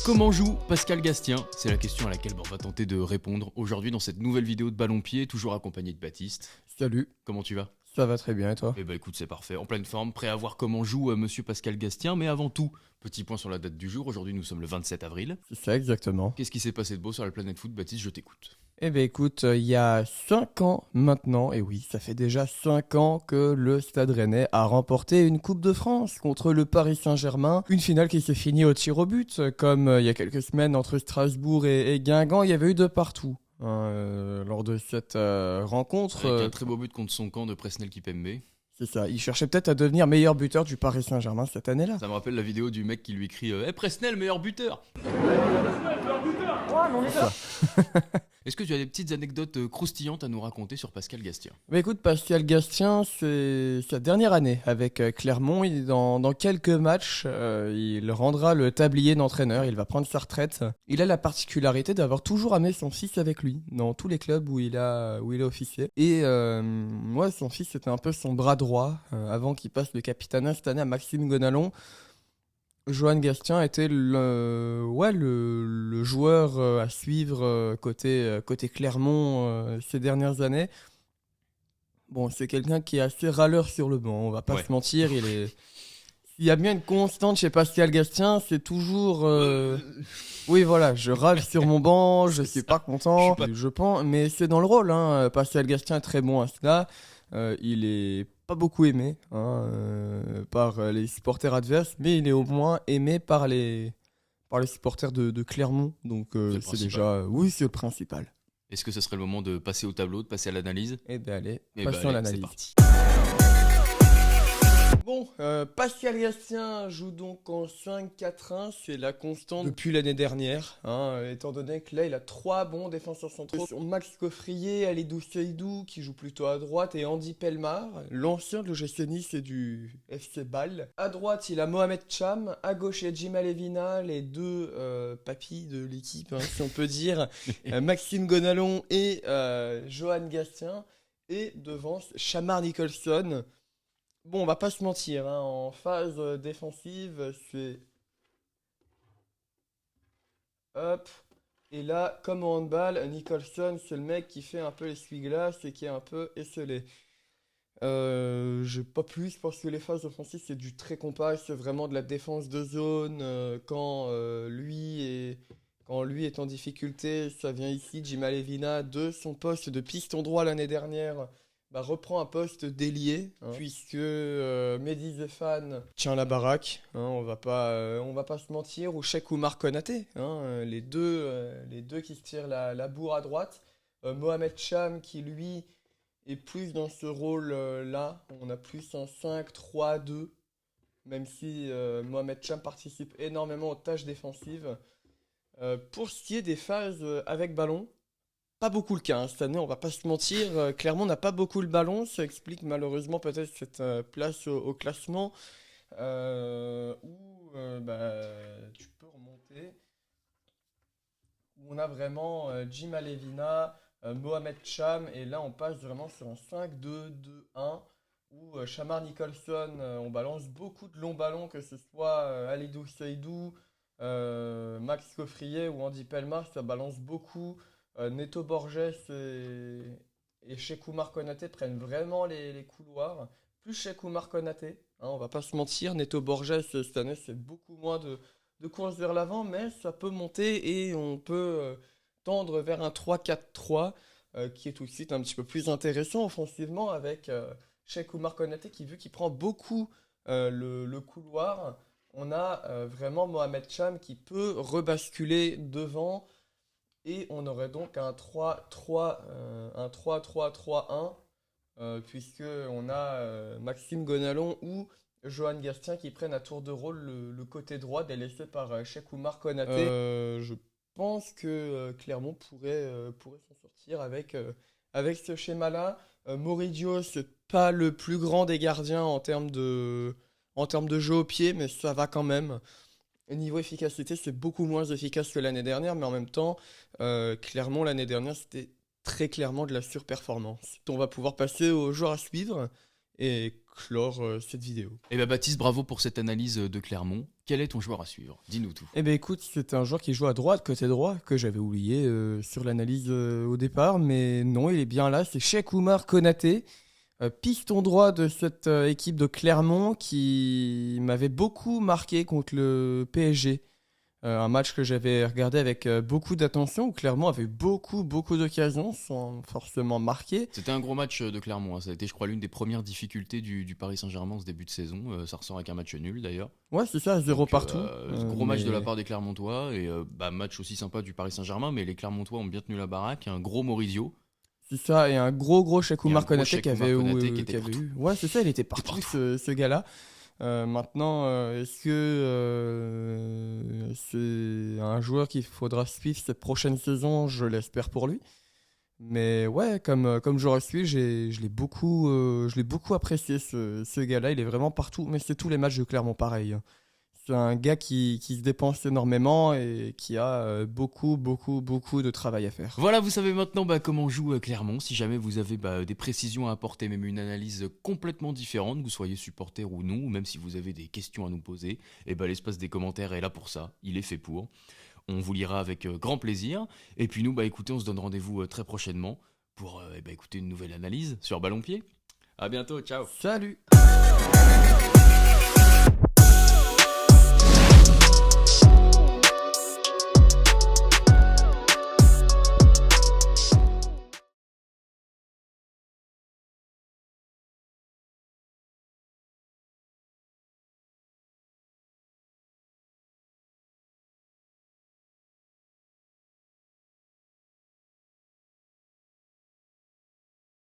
Comment joue Pascal Gastien? C'est la question à laquelle on va tenter de répondre aujourd'hui dans cette nouvelle vidéo de Ballon-Pied, toujours accompagné de Baptiste. Salut, Comment tu vas? ça va très bien et toi? Eh ben écoute, c'est parfait, en pleine forme, prêt à voir comment joue monsieur Pascal Gastien, mais avant tout, petit point sur la date du jour, aujourd'hui nous sommes le 27 avril. C'est ça exactement. Qu'est-ce qui s'est passé de beau sur la planète foot? Baptiste, je t'écoute. Eh bien écoute, il y a 5 ans maintenant, et oui, ça fait déjà 5 ans que le Stade Rennais a remporté une Coupe de France contre le Paris Saint-Germain. Une finale qui s'est finie au tir au but, comme il y a quelques semaines entre Strasbourg et Guingamp, il y avait eu de partout. Lors de cette rencontre, Avec un très beau but contre son camp de Presnel Kipembe. c'est ça, il cherchait peut-être à devenir meilleur buteur du Paris Saint-Germain cette année-là. Ça me rappelle la vidéo du mec qui lui crie « Presnel, meilleur buteur !» Est-ce que tu as des petites anecdotes croustillantes à nous raconter sur Pascal Gastien? Mais écoute, Pascal Gastien, c'est sa dernière année avec Clermont. Dans quelques matchs, il rendra le tablier d'entraîneur, il va prendre sa retraite. Il a la particularité d'avoir toujours amené son fils avec lui dans tous les clubs où il a officié. Et moi, son fils, c'était un peu son bras droit avant qu'il passe le capitanat cette année à Maxime Gonalon. Johan Gastien était le joueur à suivre côté Clermont ces dernières années. Bon, c'est quelqu'un qui est assez râleur sur le banc, on va pas se mentir. S'il y a bien une constante chez Pascal Gastien, c'est toujours... Oui, voilà, je râle sur mon banc, je suis pas content, je pense, mais c'est dans le rôle. Pascal Gastien est très bon à cela. Il est pas beaucoup aimé par les supporters adverses, mais il est au moins aimé par les supporters de Clermont. Donc c'est déjà... oui, c'est le principal. Est-ce que ce serait le moment de passer au tableau, de passer à l'analyse? Eh bien allez, passons à l'analyse. C'est parti. Bon, Pascal Gastien joue donc en 5-4-1, c'est la constante depuis l'année dernière, étant donné que là il a 3 bons défenseurs centraux. Max Coffrier, Alidou Seydou qui joue plutôt à droite et Andy Pelmar, l'ancien de l'OGC Nice et du FC Bâle. À droite il a Mohamed Cham, à gauche il y a Djima Levina, les deux papis de l'équipe si on peut dire, Maxime Gonalon et Johan Gastien, et devant Shamar Nicholson. Bon, on va pas se mentir, en phase défensive, c'est... Hop. Et là, comme en handball, Nicholson, c'est le mec qui fait un peu l'essuie-glace et qui est un peu esselé. J'ai pas plus parce que les phases offensives, c'est du très compact, c'est vraiment de la défense de zone. Quand lui est en difficulté, ça vient ici, Djima Levina, de son poste de piston droit l'année dernière, reprend un poste d'ailier, puisque Mehdi Zéphane tient la baraque, on va pas se mentir, ou Cheikh Oumar Konaté, les deux qui se tirent la bourre à droite. Mohamed Cham qui lui est plus dans ce rôle-là, on a plus un 5-3-2, même si Mohamed Cham participe énormément aux tâches défensives. Pour ce qui est des phases avec ballon, pas beaucoup le cas, cette année, on va pas se mentir. Clermont n'a pas beaucoup le ballon, ça explique malheureusement peut-être cette place au classement où tu peux remonter. Où on a vraiment Djima Levina, Mohamed Cham, et là on passe vraiment sur un 5-2-2-1 où Shamar Nicholson, on balance beaucoup de longs ballons, que ce soit Alidou Seydou, Max Coffrier ou Andy Pelmar, ça balance beaucoup. Neto Borges et Cheikh Oumar Konaté prennent vraiment les couloirs. Plus Cheikh Oumar Konaté, on va pas se mentir. Neto Borges, cette année, c'est beaucoup moins de courses vers l'avant, mais ça peut monter et on peut tendre vers un 3-4-3 qui est tout de suite un petit peu plus intéressant offensivement avec Cheikh Oumar Konaté qui, vu qu'il prend beaucoup le couloir, on a vraiment Mohamed Cham qui peut rebasculer devant. Et on aurait donc un 3-3-3-1, puisque on a Maxime Gonalon ou Johan Gastien qui prennent à tour de rôle le côté droit délaissé par Cheikh Oumar Konaté. Je pense que Clermont pourrait s'en sortir avec ce schéma-là. Moridio, c'est pas le plus grand des gardiens en termes de jeu au pied, mais ça va quand même. Niveau efficacité, c'est beaucoup moins efficace que l'année dernière, mais en même temps, Clermont, l'année dernière, c'était très clairement de la surperformance. On va pouvoir passer aux joueurs à suivre, et clore cette vidéo. Eh ben Baptiste, bravo pour cette analyse de Clermont. Quel est ton joueur à suivre? Dis-nous tout. Eh ben écoute, c'est un joueur qui joue à droite, côté droit, que j'avais oublié sur l'analyse au départ, mais non, il est bien là, c'est Cheikh Oumar Konaté, piston droit de cette équipe de Clermont qui m'avait beaucoup marqué contre le PSG. Un match que j'avais regardé avec beaucoup d'attention, où Clermont avait eu beaucoup d'occasions sans forcément marquer. C'était un gros match de Clermont, hein. Ça a été, je crois, l'une des premières difficultés du Paris Saint-Germain en ce début de saison. Ça ressort avec un match nul d'ailleurs. Ouais, c'est ça, 0 Donc, partout. gros match de la Mais- part des Clermontois et match aussi sympa du Paris Saint-Germain, mais les Clermontois ont bien tenu la baraque. Un gros Maurizio. C'est ça, et un gros Cheikh Et un Oumar gros Konaté Cheikh qui avait, Oumar Konaté qui était qui avait partout. eu. Ouais, c'est ça, il était partout, partout. ce gars-là. Maintenant, est-ce que c'est un joueur qu'il faudra suivre cette prochaine saison? Je l'espère pour lui. Mais ouais, comme joueur à suivre, je l'ai beaucoup apprécié, ce gars-là. Il est vraiment partout, mais c'est tous les matchs de Clermont pareil, hein. C'est un gars qui se dépense énormément et qui a beaucoup de travail à faire. Voilà, vous savez maintenant comment joue Clermont. Si jamais vous avez des précisions à apporter, même une analyse complètement différente, que vous soyez supporter ou non, ou même si vous avez des questions à nous poser, l'espace des commentaires est là pour ça. Il est fait pour. On vous lira avec grand plaisir. Et puis nous, écoutez, on se donne rendez-vous très prochainement pour écouter une nouvelle analyse sur Ballon Pied. À bientôt, ciao. Salut!